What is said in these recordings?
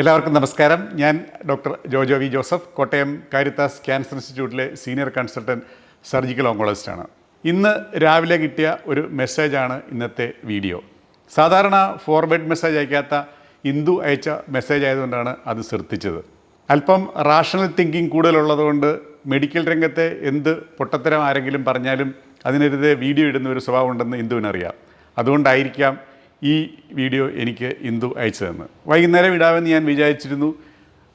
എല്ലാവർക്കും നമസ്കാരം. ഞാൻ doctor Jojo V Joseph, Kottayam Caritas cancer ഇൻസ്റ്റിറ്റ്യൂട്ടിലെ സീനിയർ കൺസൾട്ടൻറ്റ് സർജിക്കൽ ഓങ്കോളജിസ്റ്റാണ്. ഇന്ന് രാവിലെ കിട്ടിയ ഒരു മെസ്സേജാണ് ഇന്നത്തെ വീഡിയോ. സാധാരണ ഫോർവേഡ് മെസ്സേജ് അയക്കാത്ത ഇന്ദു അയച്ച മെസ്സേജ് ആയതുകൊണ്ടാണ് അത് ശ്രദ്ധിച്ചത്. അല്പം റാഷണൽ തിങ്കിങ് കൂടുതലുള്ളതുകൊണ്ട് മെഡിക്കൽ രംഗത്തെ എന്ത് പൊട്ടത്തരം ആരെങ്കിലും പറഞ്ഞാലും അതിനെതിരെ വീഡിയോ ഇടുന്ന ഒരു സ്വഭാവം ഉണ്ടെന്ന് ഇന്ദുവിനറിയാം. അതുകൊണ്ടായിരിക്കാം ഈ വീഡിയോ എനിക്ക് ഇന്ദു അയച്ചതെന്ന്. വൈകുന്നേരം ഇടാമെന്ന് ഞാൻ വിചാരിച്ചിരുന്നു.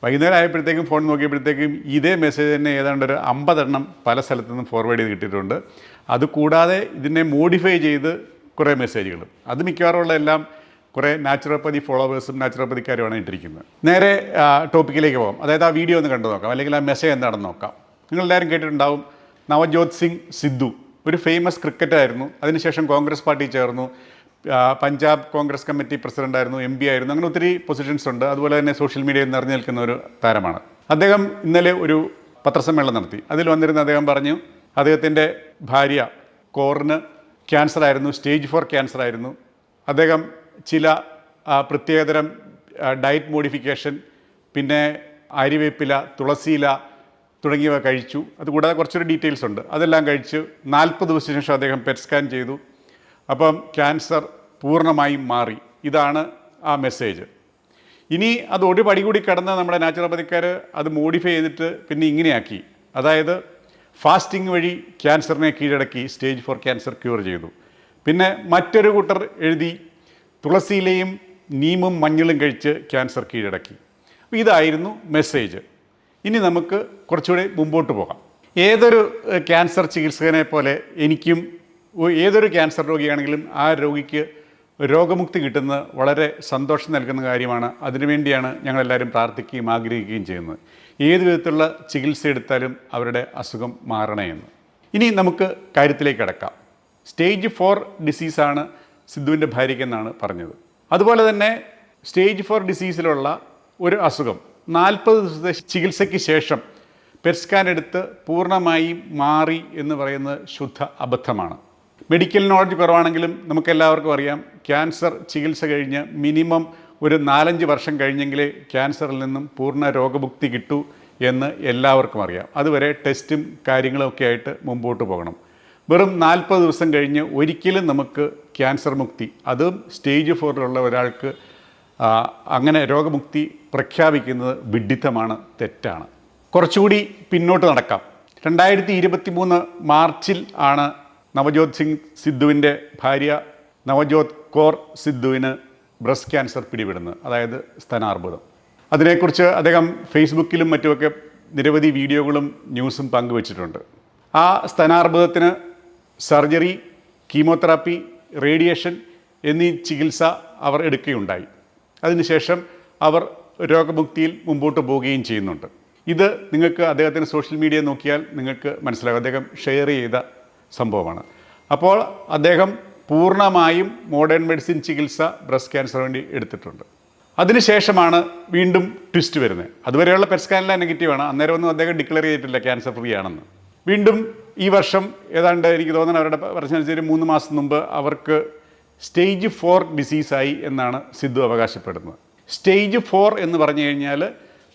വൈകുന്നേരം ആയപ്പോഴത്തേക്കും ഫോൺ നോക്കിയപ്പോഴത്തേക്കും ഇതേ മെസ്സേജ് തന്നെ ഏതാണ്ട് ഒരു 50 എണ്ണം പല സ്ഥലത്തു നിന്നും ഫോർവേഡ് ചെയ്ത് കിട്ടിയിട്ടുണ്ട്. അതുകൂടാതെ ഇതിനെ മോഡിഫൈ ചെയ്ത് കുറേ മെസ്സേജുകളും, അത് മിക്കവാറുമുള്ള എല്ലാം കുറേ നാച്ചുറോപ്പതി ഫോളോവേഴ്സും നാച്ചുറോപ്പതിക്കാരുമാണ് ഇട്ടിരിക്കുന്നത്. നേരെ ടോപ്പിക്കിലേക്ക് പോകാം. അതായത് ആ വീഡിയോ ഒന്ന് കണ്ടു നോക്കാം, അല്ലെങ്കിൽ ആ മെസ്സേജ് എന്താണെന്ന് നോക്കാം. നിങ്ങളെല്ലാവരും കേട്ടിട്ടുണ്ടാവും, നവജോത് സിംഗ് സിദ്ധു ഒരു ഫേമസ് ക്രിക്കറ്റായിരുന്നു. അതിനുശേഷം കോൺഗ്രസ് പാർട്ടി ചേർന്നു, പഞ്ചാബ് കോൺഗ്രസ് കമ്മിറ്റി പ്രസിഡൻ്റായിരുന്നു, MP ആയിരുന്നു. അങ്ങനെ ഒത്തിരി പൊസിഷൻസ് ഉണ്ട്. അതുപോലെ തന്നെ സോഷ്യൽ മീഡിയയിൽ നിറഞ്ഞു നിൽക്കുന്ന ഒരു താരമാണ് അദ്ദേഹം. ഇന്നലെ ഒരു പത്രസമ്മേളനം നടത്തി. അതിൽ വന്നിരുന്ന അദ്ദേഹം പറഞ്ഞു, അദ്ദേഹത്തിൻ്റെ ഭാര്യ കോറിന് ക്യാൻസർ ആയിരുന്നു, സ്റ്റേജ് 4 ക്യാൻസർ ആയിരുന്നു. അദ്ദേഹം ചില പ്രത്യേകതരം ഡയറ്റ് മോഡിഫിക്കേഷൻ, പിന്നെ അരിവേപ്പില, തുളസിയില തുടങ്ങിയവ കഴിച്ചു. അതുകൂടാതെ കുറച്ചൊരു ഡീറ്റെയിൽസ് ഉണ്ട്. അതെല്ലാം കഴിച്ച് 40 ദിവസത്തിന് ശേഷം അദ്ദേഹം പെറ്റ് സ്കാൻ ചെയ്തു. അപ്പം ക്യാൻസർ പൂർണ്ണമായും മാറി. ഇതാണ് ആ മെസ്സേജ്. ഇനി അത് ഒരു പടി കൂടി കടന്ന് നമ്മുടെ നാച്ചുറോപ്പതിക്കാർ അത് മോഡിഫൈ ചെയ്തിട്ട് പിന്നെ ഇങ്ങനെയാക്കി. അതായത് ഫാസ്റ്റിംഗ് വഴി ക്യാൻസറിനെ കീഴടക്കി സ്റ്റേജ് 4 ക്യാൻസർ ക്യൂർ ചെയ്തു. പിന്നെ മറ്റൊരു കൂട്ടർ എഴുതി തുളസിയിലയും നീമും മഞ്ഞളും കഴിച്ച് ക്യാൻസർ കീഴടക്കി. ഇതായിരുന്നു മെസ്സേജ്. ഇനി നമുക്ക് കുറച്ചുകൂടി മുമ്പോട്ട് പോകാം. ഏതൊരു ക്യാൻസർ ചികിത്സകനെ പോലെ എനിക്കും ഏതൊരു ക്യാൻസർ രോഗിയാണെങ്കിലും ആ രോഗിക്ക് രോഗമുക്തി കിട്ടുന്നത് വളരെ സന്തോഷം നൽകുന്ന കാര്യമാണ്. അതിനുവേണ്ടിയാണ് ഞങ്ങളെല്ലാവരും പ്രാർത്ഥിക്കുകയും ആഗ്രഹിക്കുകയും ചെയ്യുന്നത്. ഏത് വിധത്തിലുള്ള ചികിത്സ എടുത്താലും അവരുടെ അസുഖം മാറണമെന്ന്. ഇനി നമുക്ക് കാര്യത്തിലേക്ക് കടക്കാം. സ്റ്റേജ് 4 ഡിസീസാണ് സിദ്ധുവിൻ്റെ ഭാര്യയ്ക്കെന്നാണ് പറഞ്ഞത്. അതുപോലെ തന്നെ സ്റ്റേജ് 4 ഡിസീസിലുള്ള ഒരു അസുഖം 40 ദിവസത്തെ ചികിത്സയ്ക്ക് ശേഷം പെറ്റ് സ്കാൻ എടുത്ത് പൂർണ്ണമായും മാറി എന്ന് പറയുന്നത് ശുദ്ധ അബദ്ധമാണ്. മെഡിക്കൽ നോളജ് കുറവാണെങ്കിലും നമുക്കെല്ലാവർക്കും അറിയാം, ക്യാൻസർ ചികിത്സ കഴിഞ്ഞ് മിനിമം ഒരു 4-5 വർഷം കഴിഞ്ഞെങ്കിലേ ക്യാൻസറിൽ നിന്നും പൂർണ്ണ രോഗമുക്തി കിട്ടൂ എന്ന് എല്ലാവർക്കും അറിയാം. അതുവരെ ടെസ്റ്റും കാര്യങ്ങളൊക്കെ ആയിട്ട് മുമ്പോട്ട് പോകണം. വെറും 40 ദിവസം കഴിഞ്ഞ് ഒരിക്കലും നമുക്ക് ക്യാൻസർ മുക്തി, അതും സ്റ്റേജ് 4 ഒരാൾക്ക് അങ്ങനെ രോഗമുക്തി പ്രഖ്യാപിക്കുന്നത് വിഡ്ഢിത്തമാണ്, തെറ്റാണ്. കുറച്ചുകൂടി പിന്നോട്ട് നടക്കാം. 2023 മാർച്ചിൽ ആണ് നവജോത് സിംഗ് സിദ്ധുവിൻ്റെ ഭാര്യ നവജോത് കൗർ സിദ്ധുവിന് ബ്രസ്റ്റ് ക്യാൻസർ പിടിപെടുന്നത്, അതായത് സ്തനാർബുദം. അതിനെക്കുറിച്ച് അദ്ദേഹം ഫേസ്ബുക്കിലും മറ്റുമൊക്കെ നിരവധി വീഡിയോകളും ന്യൂസും പങ്കുവച്ചിട്ടുണ്ട്. ആ സ്തനാർബുദത്തിന് സർജറി, കീമോതെറാപ്പി, റേഡിയേഷൻ എന്നീ ചികിത്സ അവർ എടുക്കുകയുണ്ടായി. അതിനുശേഷം അവർ രോഗമുക്തിയിൽ മുമ്പോട്ട് പോവുകയും ചെയ്യുന്നുണ്ട്. ഇത് നിങ്ങൾക്ക് അദ്ദേഹത്തിൻ്റെ സോഷ്യൽ മീഡിയ നോക്കിയാൽ നിങ്ങൾക്ക് മനസ്സിലാകും. അദ്ദേഹം ഷെയർ ചെയ്ത സംഭവമാണ്. അപ്പോൾ അദ്ദേഹം പൂർണ്ണമായും മോഡേൺ മെഡിസിൻ ചികിത്സ ബ്രസ്റ്റ് ക്യാൻസർ വേണ്ടി എടുത്തിട്ടുണ്ട്. അതിനുശേഷമാണ് വീണ്ടും ട്വിസ്റ്റ് വരുന്നത്. അതുവരെയുള്ള പെറ്റ് സ്കാനെല്ലാം നെഗറ്റീവാണ്. അന്നേരമൊന്നും അദ്ദേഹം ഡിക്ലെയർ ചെയ്തിട്ടില്ല ക്യാൻസർ ഫ്രീ ആണെന്ന്. വീണ്ടും ഈ വർഷം ഏതാണ്ട് എനിക്ക് തോന്നുന്നത് അവരുടെ പറഞ്ഞനുസരിച്ച് 3 മാസം മുമ്പ് അവർക്ക് സ്റ്റേജ് 4 ഡിസീസായി എന്നാണ് സിദ്ധു അവകാശപ്പെടുന്നത്. സ്റ്റേജ് 4 എന്ന് പറഞ്ഞു കഴിഞ്ഞാൽ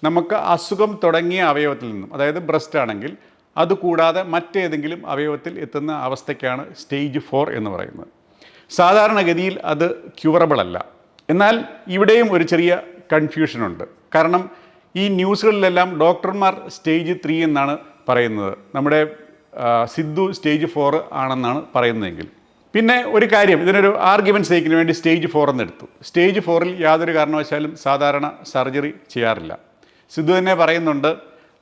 നമുക്ക് അസുഖം തുടങ്ങിയ അവയവത്തിൽ നിന്നും, അതായത് ബ്രസ്റ്റ് ആണെങ്കിൽ അതുകൂടാതെ മറ്റേതെങ്കിലും അവയവത്തിൽ എത്തുന്ന അവസ്ഥയ്ക്കാണ് സ്റ്റേജ് 4 എന്ന് പറയുന്നത്. സാധാരണഗതിയിൽ അത് ക്യൂറബിൾ അല്ല. എന്നാൽ ഇവിടെയും ഒരു ചെറിയ കൺഫ്യൂഷനുണ്ട്. കാരണം ഈ ന്യൂസുകളിലെല്ലാം ഡോക്ടർമാർ സ്റ്റേജ് 3 എന്നാണ് പറയുന്നത്. നമ്മുടെ സിദ്ധു സ്റ്റേജ് 4 ആണെന്നാണ് പറയുന്നതെങ്കിൽ. പിന്നെ ഒരു കാര്യം, ഇതിനൊരു ആർഗ്യുമെൻറ്റ് സേക്കിന് വേണ്ടി സ്റ്റേജ് 4 എന്നെടുത്തു. സ്റ്റേജ് 4-ൽ യാതൊരു കാരണവശാലും സാധാരണ സർജറി ചെയ്യാറില്ല. സിദ്ധു തന്നെ പറയുന്നുണ്ട്,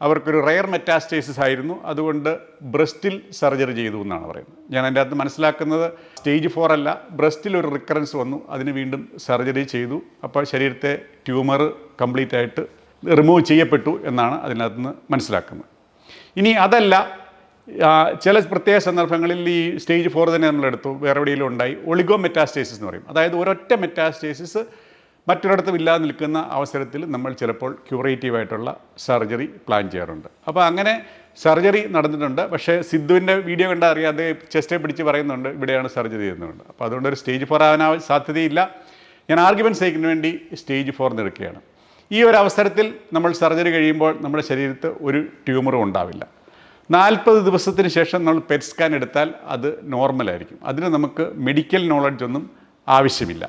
അവർക്കൊരു റെയർ മെറ്റാസ്റ്റേസിസ് ആയിരുന്നു, അതുകൊണ്ട് ബ്രസ്റ്റിൽ സർജറി ചെയ്തു എന്നാണ് പറയുന്നത്. ഞാൻ അതിൻ്റെ അകത്ത് മനസ്സിലാക്കുന്നത് സ്റ്റേജ് 4 അല്ല, ബ്രസ്റ്റിൽ ഒരു റിക്കറൻസ് വന്നു, അതിന് വീണ്ടും സർജറി ചെയ്തു. അപ്പോൾ ശരീരത്തെ ട്യൂമർ കംപ്ലീറ്റ് ആയിട്ട് റിമൂവ് ചെയ്യപ്പെട്ടു എന്നാണ് അതിനകത്ത് നിന്ന് മനസ്സിലാക്കുന്നത്. ഇനി അതല്ല, ചില പ്രത്യേക സന്ദർഭങ്ങളിൽ ഈ സ്റ്റേജ് 4 തന്നെ നമ്മളെടുത്തു, വേറെ എവിടെയെങ്കിലും ഉണ്ടായി ഒളിഗോ മെറ്റാസ്റ്റേസിസ് എന്ന് പറയും. അതായത് ഒരൊറ്റ മെറ്റാസ്റ്റേസിസ് മറ്റൊരിടത്തും ഇല്ലാതെ നിൽക്കുന്ന അവസരത്തിൽ നമ്മൾ ചിലപ്പോൾ ക്യൂറേറ്റീവായിട്ടുള്ള സർജറി പ്ലാൻ ചെയ്യാറുണ്ട്. അപ്പോൾ അങ്ങനെ സർജറി നടന്നിട്ടുണ്ട്. പക്ഷേ സിദ്ധുവിൻ്റെ വീഡിയോ കണ്ടാൽ അറിയാം, അത് ചെസ്റ്റെ പിടിച്ച് പറയുന്നുണ്ട് ഇവിടെയാണ് സർജറി ചെയ്യുന്നുണ്ട്. അപ്പോൾ അതുകൊണ്ടൊരു സ്റ്റേജ് 4 ആവാൻ സാധ്യതയില്ല. ഞാൻ ആർഗ്യുമെൻറ്റ് സേക്കിന് വേണ്ടി സ്റ്റേജ് 4 എടുക്കുകയാണ്. ഈ ഒരു അവസരത്തിൽ നമ്മൾ സർജറി കഴിയുമ്പോൾ നമ്മുടെ ശരീരത്ത് ഒരു ട്യൂമറും ഉണ്ടാവില്ല. 40 ദിവസത്തിന് ശേഷം നമ്മൾ പെറ്റ് സ്കാൻ എടുത്താൽ അത് നോർമലായിരിക്കും. അതിന് നമുക്ക് മെഡിക്കൽ നോളജ് ഒന്നും ആവശ്യമില്ല.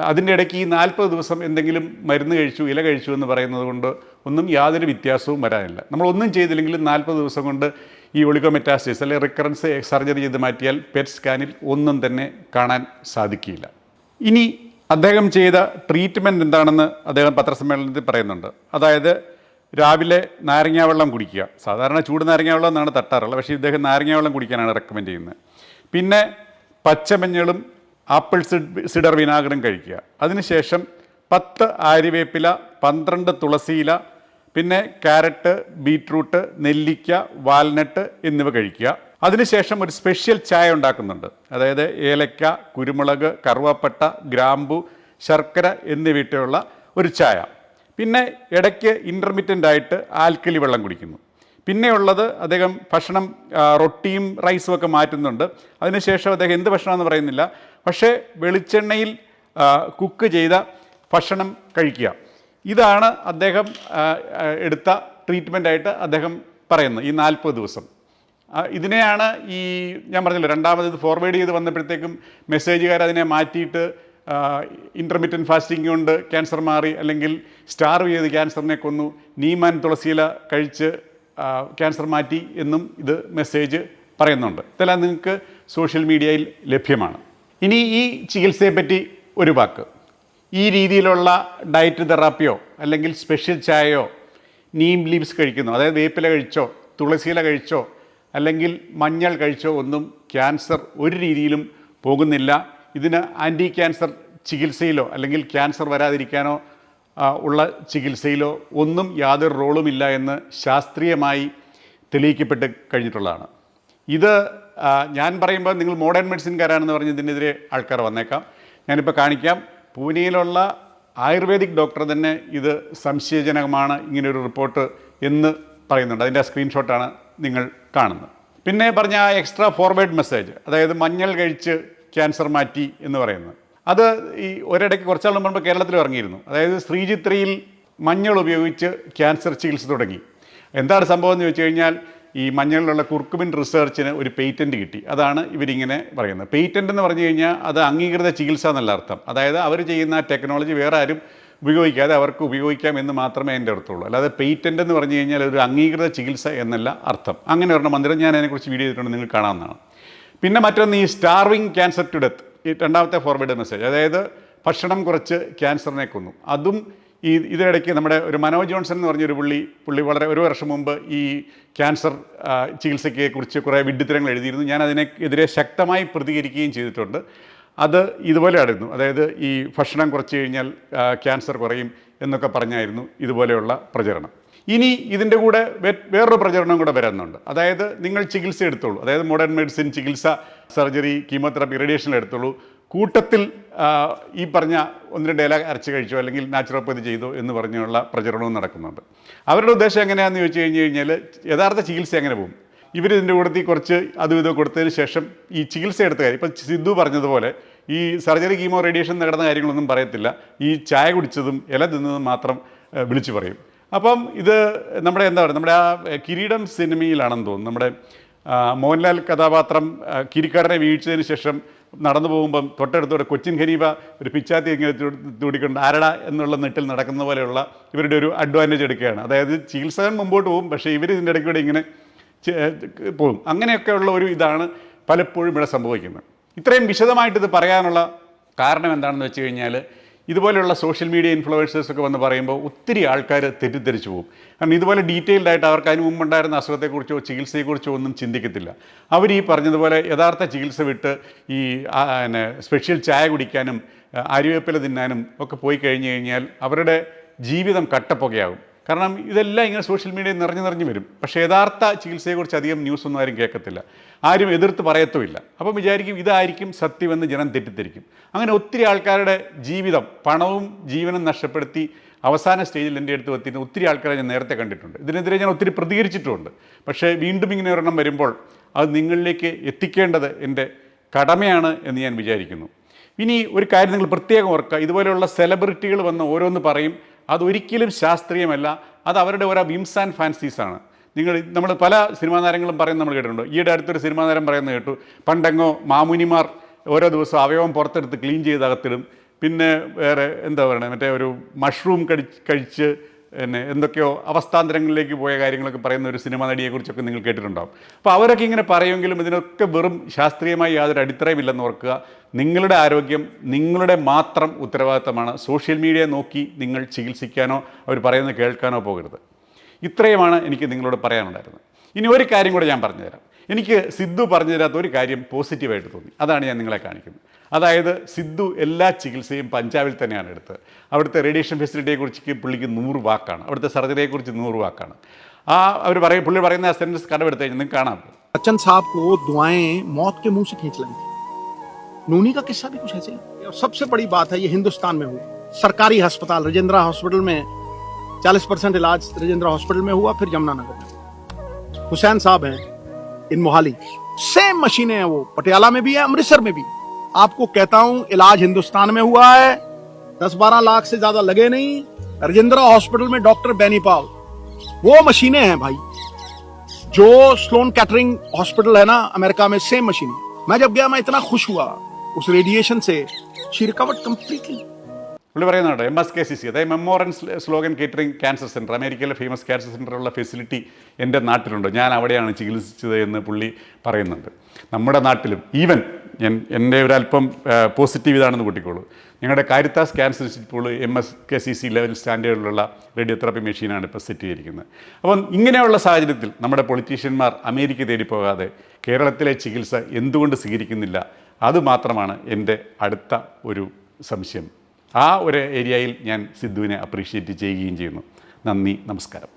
അതിൻ്റെ ഇടയ്ക്ക് ഈ 40 ദിവസം എന്തെങ്കിലും മരുന്ന് കഴിച്ചു, ഇല കഴിച്ചു എന്ന് പറയുന്നത് കൊണ്ട് ഒന്നും യാതൊരു വ്യത്യാസവും വരാനില്ല. നമ്മളൊന്നും ചെയ്തില്ലെങ്കിലും 40 ദിവസം കൊണ്ട് ഈ ഒളിഗോമെറ്റാസിസ് അല്ലെങ്കിൽ റിക്കറൻസ് സർജറി ചെയ്ത് മാറ്റിയാൽ പെറ്റ് സ്കാനിൽ ഒന്നും തന്നെ കാണാൻ സാധിക്കില്ല. ഇനി അദ്ദേഹം ചെയ്ത ട്രീറ്റ്മെൻറ്റ് എന്താണെന്ന് അദ്ദേഹം പത്രസമ്മേളനത്തിൽ പറയുന്നുണ്ട്. അതായത് രാവിലെ നാരങ്ങാവെള്ളം കുടിക്കുക. സാധാരണ ചൂട് നാരങ്ങാവെള്ളം എന്നാണ് തട്ടാറുള്ളത്, പക്ഷേ ഇദ്ദേഹം നാരങ്ങാവെള്ളം കുടിക്കാനാണ് റെക്കമെൻഡ് ചെയ്യുന്നത്. പിന്നെ പച്ചമഞ്ഞളും ആപ്പിൾ സിഡർ വിനാഗിറും കഴിക്കുക. അതിനുശേഷം 10 ആര്യവേപ്പില, 12 തുളസിയില, പിന്നെ ക്യാരറ്റ്, ബീറ്റ്റൂട്ട്, നെല്ലിക്ക, വാൽനട്ട് എന്നിവ കഴിക്കുക. അതിനുശേഷം ഒരു സ്പെഷ്യൽ ചായ ഉണ്ടാക്കുന്നുണ്ട്. അതായത് ഏലക്ക, കുരുമുളക്, കറുവാപ്പട്ട, ഗ്രാമ്പു, ശർക്കര എന്നിവയിട്ടുള്ള ഒരു ചായ. പിന്നെ ഇടയ്ക്ക് ഇൻ്റർമിറ്റൻ്റ് ആയിട്ട് ആൽക്കലി വെള്ളം കുടിക്കുന്നു. പിന്നെയുള്ളത് അദ്ദേഹം ഭക്ഷണം റൊട്ടിയും റൈസും ഒക്കെ മാറ്റുന്നുണ്ട്. അതിനുശേഷം അദ്ദേഹം എന്ത് ഭക്ഷണമെന്ന് പറയുന്നില്ല, പക്ഷേ വെളിച്ചെണ്ണയിൽ കുക്ക് ചെയ്ത ഭക്ഷണം കഴിക്കുക. ഇതാണ് അദ്ദേഹം എടുത്ത ട്രീറ്റ്മെൻറ്റായിട്ട് അദ്ദേഹം പറയുന്നത് ഈ 40 ദിവസം. ഇതിനെയാണ് ഈ ഞാൻ പറഞ്ഞല്ലോ, രണ്ടാമത് ഇത് ഫോർവേഡ് ചെയ്ത് വന്നപ്പോഴത്തേക്കും മെസ്സേജുകാർ അതിനെ മാറ്റിയിട്ട് ഇൻ്റർമിറ്റൻറ്റ് ഫാസ്റ്റിംഗ് കൊണ്ട് ക്യാൻസർ മാറി, അല്ലെങ്കിൽ സ്റ്റാർവ് ചെയ്ത് ക്യാൻസറിനെ കൊന്നു, നീമാൻ തുളസിയില കഴിച്ച് ക്യാൻസർ മാറ്റി എന്നും ഇത് മെസ്സേജ് പറയുന്നുണ്ട്. ഇതെല്ലാം നിങ്ങൾക്ക് സോഷ്യൽ മീഡിയയിൽ ലഭ്യമാണ്. ഇനി ഈ ചികിത്സയെപ്പറ്റി ഒരു വാക്ക്. ഈ രീതിയിലുള്ള ഡയറ്റ് തെറാപ്പിയോ അല്ലെങ്കിൽ സ്പെഷ്യൽ ചായയോ നീം ലീവ്സ് കഴിക്കുന്നു, അതായത് വേപ്പില കഴിച്ചോ തുളസിയില കഴിച്ചോ അല്ലെങ്കിൽ മഞ്ഞൾ കഴിച്ചോ ഒന്നും ക്യാൻസർ ഒരു രീതിയിലും പോകുന്നില്ല. ഇതിന് ആൻറ്റി ക്യാൻസർ ചികിത്സയിലോ അല്ലെങ്കിൽ ക്യാൻസർ വരാതിരിക്കാനോ ഉള്ള ചികിത്സയിലോ ഒന്നും യാതൊരു റോളുമില്ല എന്ന് ശാസ്ത്രീയമായി തെളിയിക്കപ്പെട്ട് കഴിഞ്ഞിട്ടുള്ളതാണ്. ഇത് ഞാൻ പറയുമ്പോൾ നിങ്ങൾ മോഡേൺ മെഡിസിൻകാരാണെന്ന് പറഞ്ഞ് ഇതിനെതിരെ ആൾക്കാർ വന്നേക്കാം. ഞാനിപ്പോൾ കാണിക്കാം. പൂനെയിലുള്ള ആയുർവേദിക് ഡോക്ടർ തന്നെ ഇത് സംശയജനകമാണ് ഇങ്ങനെയൊരു റിപ്പോർട്ട് എന്ന് പറയുന്നുണ്ട്. അതിൻ്റെ സ്ക്രീൻഷോട്ടാണ് നിങ്ങൾ കാണുന്നത്. പിന്നെ പറഞ്ഞ ആ എക്സ്ട്രാ ഫോർവേഡ് മെസ്സേജ്, അതായത് മഞ്ഞൾ കഴിച്ച് ക്യാൻസർ മാറ്റി എന്ന് പറയുന്നത്, അത് ഈ ഒരിടയ്ക്ക് കുറച്ചാൾ മുമ്പ് കേരളത്തിൽ ഇറങ്ങിയിരുന്നു. അതായത് ശ്രീചിത്രയിൽ മഞ്ഞൾ ഉപയോഗിച്ച് ക്യാൻസർ ചികിത്സ തുടങ്ങി. എന്താണ് സംഭവം എന്ന് ചോദിച്ചു കഴിഞ്ഞാൽ, ഈ മഞ്ഞളിലുള്ള കുർക്കുമിൻ റിസർച്ചിന് ഒരു പേറ്റൻറ്റ് കിട്ടി. അതാണ് ഇവരിങ്ങനെ പറയുന്നത്. പേറ്റൻ്റ് എന്ന് പറഞ്ഞു കഴിഞ്ഞാൽ അത് അംഗീകൃത ചികിത്സ എന്നല്ല അർത്ഥം. അതായത് അവർ ചെയ്യുന്ന ടെക്നോളജി വേറെ ആരും ഉപയോഗിക്കാതെ അവർക്ക് ഉപയോഗിക്കാം എന്ന് മാത്രമേ എൻ്റെ അർത്ഥമുള്ളൂ. അല്ലാതെ പേറ്റൻ്റ് എന്ന് പറഞ്ഞു കഴിഞ്ഞാൽ ഒരു അംഗീകൃത ചികിത്സ എന്നല്ല അർത്ഥം. അങ്ങനെ ഒരെണ്ണം മന്ദിരം ഞാൻ അതിനെക്കുറിച്ച് വീഡിയോ ചെയ്തിട്ടുണ്ട്, നിങ്ങൾ കാണാവുന്നതാണ്. പിന്നെ മറ്റൊന്ന് ഈ സ്റ്റാർവിങ് ക്യാൻസർ ടു ഡെത്ത്, ഈ രണ്ടാമത്തെ ഫോർവേഡ് മെസ്സേജ്, അതായത് ഭക്ഷണം കുറച്ച് ക്യാൻസറിനെ കൊന്നു. അതും ഇതിനിടയ്ക്ക് നമ്മുടെ ഒരു മനോജ് ജോൺസൺ എന്ന് പറഞ്ഞൊരു പുള്ളി വളരെ ഒരു വർഷം മുമ്പ് ഈ ക്യാൻസർ ചികിത്സയ്ക്ക് കുറിച്ച് കുറേ വിഡ്ഢിത്തരങ്ങൾ എഴുതിയിരുന്നു. ഞാൻ അതിനെതിരെ ശക്തമായി പ്രതികരിക്കുകയും ചെയ്തിട്ടുണ്ട്. അത് ഇതുപോലെ ആയിരുന്നു. അതായത് ഈ ഭക്ഷണം കുറച്ച് കഴിഞ്ഞാൽ ക്യാൻസർ കുറയും എന്നൊക്കെ പറഞ്ഞായിരുന്നു ഇതുപോലെയുള്ള പ്രചരണം. ഇനി ഇതിൻ്റെ കൂടെ വേറൊരു പ്രചരണം കൂടെ വരുന്നുണ്ട്. അതായത് നിങ്ങൾ ചികിത്സ എടുത്തോളൂ, അതായത് മോഡേൺ മെഡിസിൻ ചികിത്സ, സർജറി, കീമോതെറാപ്പി, റേഡിയേഷൻ എടുത്തോളൂ, കൂട്ടത്തിൽ ഈ പറഞ്ഞ 1-2 ഇല അരച്ച് കഴിച്ചോ അല്ലെങ്കിൽ നാച്ചുറോപ്പതി ചെയ്തോ എന്ന് പറഞ്ഞുള്ള പ്രചരണവും നടക്കുന്നുണ്ട്. അവരുടെ ഉദ്ദേശം എങ്ങനെയാണെന്ന് ചോദിച്ചു കഴിഞ്ഞാൽ, യഥാർത്ഥ ചികിത്സ എങ്ങനെ പോകും? ഇവരിതിൻ്റെ കൂട്ടത്തിൽ കുറച്ച് അതും ഇതും കൊടുത്തതിന് ശേഷം ഈ ചികിത്സ എടുത്ത കാര്യം, ഇപ്പം സിദ്ധു പറഞ്ഞതുപോലെ ഈ സർജറി, കീമോ, റേഡിയേഷൻ നടന്ന കാര്യങ്ങളൊന്നും പറയത്തില്ല. ഈ ചായ കുടിച്ചതും ഇല തിന്നതും മാത്രം വിളിച്ചു പറയും. അപ്പം ഇത് നമ്മുടെ എന്താ പറയുക, നമ്മുടെ ആ കിരീടം സിനിമയിലാണെന്ന് തോന്നുന്നു, നമ്മുടെ മോഹൻലാൽ കഥാപാത്രം കിരിക്കാടനെ വീഴ്ചതിന് ശേഷം നടന്നു പോകുമ്പം തൊട്ടടുത്തോടെ കൊച്ചിൻ ഖനീഫ ഒരു പിച്ചാത്തി ഇങ്ങനെ തൂടിക്കൊണ്ട് ആരട എന്നുള്ള നെട്ടിൽ നടക്കുന്ന പോലെയുള്ള ഇവരുടെ ഒരു അഡ്വാൻറ്റേജ് എടുക്കുകയാണ്. അതായത് ചികിത്സകൻ മുമ്പോട്ട് പോകും, പക്ഷേ ഇവർ ഇതിൻ്റെ ഇടയ്ക്കൂടെ ഇങ്ങനെ പോകും. അങ്ങനെയൊക്കെയുള്ള ഒരു ഇതാണ് പലപ്പോഴും ഇവിടെ സംഭവിക്കുന്നത്. ഇത്രയും വിശദമായിട്ട് ഇത് പറയാനുള്ള കാരണം എന്താണെന്ന് വെച്ച് കഴിഞ്ഞാൽ, ഇതുപോലെയുള്ള സോഷ്യൽ മീഡിയ ഇൻഫ്ലുവൻസേഴ്സൊക്കെ വന്ന് പറയുമ്പോൾ ഒത്തിരി ആൾക്കാർ തെറ്റിദ്ധരിച്ചു പോകും. കാരണം ഇതുപോലെ ഡീറ്റെയിൽഡ് ആയിട്ട് അവർക്ക് അതിന് മുമ്പുണ്ടായിരുന്ന അസുഖത്തെക്കുറിച്ചോ ചികിത്സയെക്കുറിച്ചോ ഒന്നും ചിന്തിക്കത്തില്ല. അവർ ഈ പറഞ്ഞതുപോലെ യഥാർത്ഥ ചികിത്സ വിട്ട് ഈ സ്പെഷ്യൽ ചായ കുടിക്കാനും ആര്യവേപ്പില തിന്നാനും ഒക്കെ പോയി കഴിഞ്ഞ് കഴിഞ്ഞാൽ അവരുടെ ജീവിതം കട്ടപ്പുകയാകും. കാരണം ഇതെല്ലാം ഇങ്ങനെ സോഷ്യൽ മീഡിയയിൽ നിറഞ്ഞു വരും. പക്ഷേ യഥാർത്ഥ ചികിത്സയെക്കുറിച്ച് അധികം ന്യൂസൊന്നും ആരും കേൾക്കത്തില്ല, ആരും എതിർത്ത് പറയത്തുമില്ല. അപ്പം വിചാരിക്കും ഇതായിരിക്കും സത്യമെന്ന് ജനം തെറ്റിദ്ധരിക്കും. അങ്ങനെ ഒത്തിരി ആൾക്കാരുടെ ജീവിതം, പണവും ജീവനും നഷ്ടപ്പെടുത്തി അവസാന സ്റ്റേജിൽ എൻ്റെ അടുത്ത് എത്തിയിട്ട് ഒത്തിരി ആൾക്കാരെ ഞാൻ നേരത്തെ കണ്ടിട്ടുണ്ട്. ഇതിനെതിരെ ഞാൻ ഒത്തിരി പ്രതികരിച്ചിട്ടുമുണ്ട്. പക്ഷേ വീണ്ടും ഇങ്ങനെ ഒരെണ്ണം വരുമ്പോൾ അത് നിങ്ങളിലേക്ക് എത്തിക്കേണ്ടത് എൻ്റെ കടമയാണ് എന്ന് ഞാൻ വിചാരിക്കുന്നു. ഇനി ഒരു കാര്യം നിങ്ങൾ പ്രത്യേകം ഓർക്കുക, ഇതുപോലെയുള്ള സെലിബ്രിറ്റികൾ വന്ന് ഓരോന്ന് പറയും, അതൊരിക്കലും ശാസ്ത്രീയമല്ല. അത് അവരുടെ ഓരോ വിംസ് ആൻഡ് ഫാൻസീസാണ്. നമ്മൾ പല സിനിമാ താരങ്ങളും പറയുന്നത് നമ്മൾ കേട്ടിട്ടുണ്ട്. ഈയിടെ അടുത്തൊരു സിനിമാ താരം പറയുന്നത് കേട്ടു, പണ്ടെങ്ങോ മാമുനിമാർ ഓരോ ദിവസവും അവയവം പുറത്തെടുത്ത് ക്ലീൻ ചെയ്ത് അകത്തിടും. പിന്നെ വേറെ എന്താ പറയുക, മറ്റേ ഒരു മഷ്റൂം കഴിച്ച് പിന്നെ എന്തൊക്കെയോ അവസ്ഥാന്തരങ്ങളിലേക്ക് പോയ കാര്യങ്ങളൊക്കെ പറയുന്ന ഒരു സിനിമാ നടിയെക്കുറിച്ചൊക്കെ നിങ്ങൾ കേട്ടിട്ടുണ്ടാകും. അപ്പോൾ അവരൊക്കെ ഇങ്ങനെ പറയുമെങ്കിലും ഇതിനൊക്കെ വെറും ശാസ്ത്രീയമായി യാതൊരു അടിത്തറയുമില്ലെന്ന് ഓർക്കുക. നിങ്ങളുടെ ആരോഗ്യം നിങ്ങളുടെ മാത്രം ഉത്തരവാദിത്തമാണ്. സോഷ്യൽ മീഡിയ നോക്കി നിങ്ങൾ ചികിത്സിക്കാനോ അവർ പറയുന്നത് കേൾക്കാനോ പോകരുത്. ഇത്രയുമാണ് എനിക്ക് നിങ്ങളോട് പറയാനുണ്ടായിരുന്നത്. ഇനി ഒരു കാര്യം കൂടെ ഞാൻ പറഞ്ഞുതരാം. എനിക്ക് സിദ്ധു പറഞ്ഞു തരാത്ത ഒരു കാര്യം പോസിറ്റീവായിട്ട് തോന്നി. അതാണ് ഞാൻ നിങ്ങളെ കാണിക്കുന്നത്. അതായത് സിദ്ധു എല്ലാ ചികിത്സയും പഞ്ചാബിൽ തന്നെയാണ് എടുത്തത്. അവിടുത്തെ റേഡിയേഷൻ ഫെസിലിറ്റിയെക്കുറിച്ച് പുള്ളിക്ക് 100 വാക്കാണ്, അവിടുത്തെ സർജറിയെക്കുറിച്ച് 100 വാക്കാണ്. പുള്ളി പറയുന്ന ആ സെൻറ്റൻസ് കടമെടുത്ത് കഴിഞ്ഞാൽ നിങ്ങൾക്ക് കാണാം. बच्चन साहब को दुआएं मौत के मुंह से खींच लाई थी। नूनी का किस्सा भी कुछ ऐसे ही। और सबसे बड़ी बात है, ये हिंदुस्तान में हुआ। सरकारी अस्पताल राजेंद्रा हॉस्पिटल में 40% इलाज राजेंद्रा हॉस्पिटल में हुआ, फिर यमुनानगर में। हुसैन साहब हैं इन मोहाली, सेम मशीनें हैं, वो पटियाला में भी है, अमृतसर में भी। आपको कहता हूं, इलाज हिंदुस्तान में हुआ है, 10-12 लाख से ज्यादा लगे नहीं। राजेंद्रा हॉस्पिटल में डॉक्टर बेनीपाल, वो मशीनें हैं भाई। जो स्लोन कैटरिंग हॉस्पिटल है ना अमेरिका में, सेम मशीन। मैं जब गया मैं इतना खुश हुआ उस रेडिएशन से। She recovered completely. പുള്ളി പറയുന്നുണ്ട് MSKCC, അതായത് memorial slogan catering cancer centre, അമേരിക്കയിലെ ഫേമസ് ക്യാൻസർ സെൻറ്ററുള്ള ഫെസിലിറ്റി എൻ്റെ നാട്ടിലുണ്ട്, ഞാൻ അവിടെയാണ് ചികിത്സിച്ചത് എന്ന് പുള്ളി പറയുന്നുണ്ട്. നമ്മുടെ നാട്ടിലും ഈവൻ എൻ്റെ ഒരല്പം പോസിറ്റീവ് ഇതാണെന്ന് കൂട്ടിക്കോളൂ, ഞങ്ങളുടെ Caritas cancer institute MSKCC level സ്റ്റാൻഡേർഡിലുള്ള റേഡിയോതെറാപ്പി മെഷീനാണ് ഇപ്പോൾ സെറ്റ് ചെയ്തിരിക്കുന്നത്. അപ്പം ഇങ്ങനെയുള്ള സാഹചര്യത്തിൽ നമ്മുടെ പൊളിറ്റീഷ്യന്മാർ അമേരിക്ക തേടി പോകാതെ കേരളത്തിലെ ചികിത്സ എന്തുകൊണ്ട് സ്വീകരിക്കുന്നില്ല? അതുമാത്രമാണ് എൻ്റെ അടുത്ത ഒരു സംശയം. ആ ഒരു ഏരിയയിൽ ഞാൻ സിദ്ധുവിനെ അപ്രീഷിയേറ്റ് ചെയ്യുകയും ചെയ്യുന്നു. നന്ദി, നമസ്കാരം.